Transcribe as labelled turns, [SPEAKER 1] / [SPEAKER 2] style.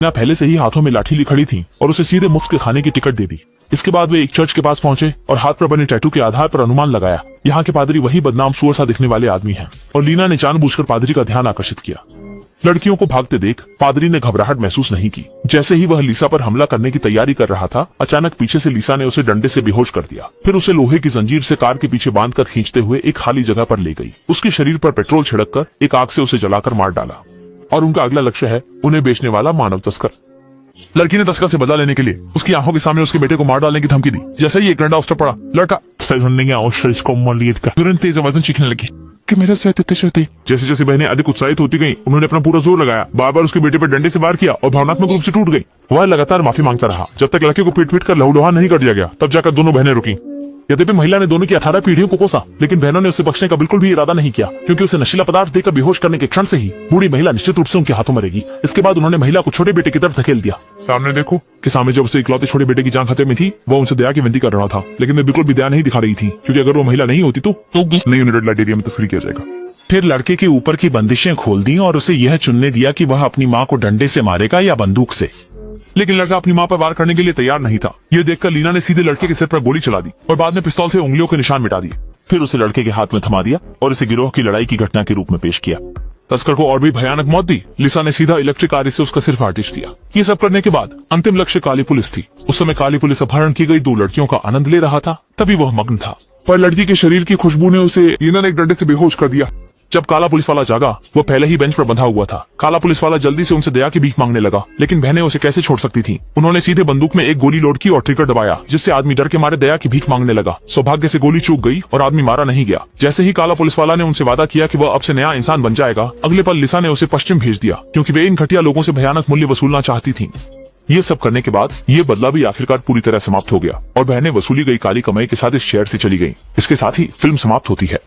[SPEAKER 1] लीना पहले से ही हाथों में लाठी ली खड़ी थी और उसे सीधे मुफ्त के खाने की टिकट दे दी। इसके बाद वे एक चर्च के पास पहुंचे और हाथ पर बने टैटू के आधार पर अनुमान लगाया यहाँ के पादरी वही बदनाम सुअर सा दिखने वाले आदमी हैं। और लीना ने जानबूझकर पादरी का ध्यान आकर्षित किया। लड़कियों को भागते देख पादरी ने घबराहट महसूस नहीं की। जैसे ही वह लीसा पर हमला करने की तैयारी कर रहा था, अचानक पीछे से लीसा ने उसे डंडे से बेहोश कर दिया। फिर उसे लोहे की जंजीर से कार के पीछे बांधकर खींचते हुए एक खाली जगह पर ले गई। उसके शरीर पर पेट्रोल छिड़ककर एक आग से उसे जलाकर मार डाला। और उनका अगला लक्ष्य है उन्हें बेचने वाला मानव तस्कर। लड़की ने तस्कर से बदला लेने के लिए उसकी आंखों के सामने उसके बेटे को मार डालने की धमकी दी। जैसे ही एक डंडा उस पर पड़ा, लड़का तुरंत तेज आवाज में चीखने लगी कि मेरा सहते। जैसे जैसे बहनें अधिक उत्साहित होती गईं, उन्होंने अपना पूरा जोर लगाया, बार बार उसके बेटे पर डंडे से वार किया और भावनात्मक रूप से टूट गई। वह लगातार माफी मांगता रहा जब तक लड़के को पीट कर लहूलुहान नहीं कर दिया गया। तब जाकर दोनों बहनें रुकी। यद्यपि महिला ने दोनों की 18 पीढ़ियों को कोसा, लेकिन बहनों ने उसे बख्शने का बिल्कुल भी इरादा नहीं किया, क्योंकि उसे नशीला पदार्थ देकर बेहोश करने के क्षण से ही बूढ़ी महिला निश्चित रूप से उनके हाथों मरेगी। इसके बाद उन्होंने महिला को छोटे बेटे की तरफ धकेल दिया। सामने देखो कि सामने जब उसे इकलौते छोटे बेटे की जान खतरे में थी, वह उनसे दया की विनती कर रहा था, लेकिन वे बिल्कुल भी दया नहीं दिखा रही थी, क्योंकि अगर वो महिला नहीं होती तो नहीं उन्हें रेड लाइट एरिया में तस्करी किया जाएगा।
[SPEAKER 2] फिर लड़के के ऊपर की बंदिशें खोल दी और उसे यह चुनने दिया कि वह अपनी माँ को डंडे से मारेगा या बंदूक से।
[SPEAKER 1] लेकिन लड़का अपनी मां पर वार करने के लिए तैयार नहीं था। यह देखकर लीना ने सीधे लड़के के सिर पर गोली चला दी और बाद में पिस्तौल से उंगलियों के निशान मिटा दिए।
[SPEAKER 2] फिर उसे लड़के के हाथ में थमा दिया और इसे गिरोह की लड़ाई की घटना के रूप में पेश किया।
[SPEAKER 1] तस्कर को और भी भयानक मौत दी। लिसा ने सीधा इलेक्ट्रिक आरी से उसका सिर फाटिश दिया। ये सब करने के बाद अंतिम लक्ष्य काली पुलिस थी। उस समय काली पुलिस अपहरण की गई 2 लड़कियों का आनंद ले रहा था, तभी वह मग्न था। पर लड़की के शरीर की खुशबू ने उसे लीना ने एक डंडे से बेहोश कर दिया। जब काला पुलिस वाला जागा, वो पहले ही बेंच पर बंधा हुआ था। काला पुलिस वाला जल्दी से उनसे दया की भीख मांगने लगा, लेकिन बहनें उसे कैसे छोड़ सकती थीं? उन्होंने सीधे बंदूक में एक गोली लोड की और ट्रिगर दबाया, जिससे आदमी डर के मारे दया की भीख मांगने लगा। सौभाग्य से गोली चूक गई और आदमी मारा नहीं गया। जैसे ही काला पुलिस वाला ने उनसे वादा किया कि वह अब से नया इंसान बन जाएगा, अगले पल लिसा ने उसे पश्चिम भेज दिया, क्योंकि वे इन घटिया लोगों से भयानक मूल्य वसूलना चाहती थी। ये सब करने के बाद ये बदला भी आखिरकार पूरी तरह समाप्त हो गया और बहनें वसूली गई काली कमाई के साथ इस शहर से चली गईं। इसके साथ ही फिल्म समाप्त होती है।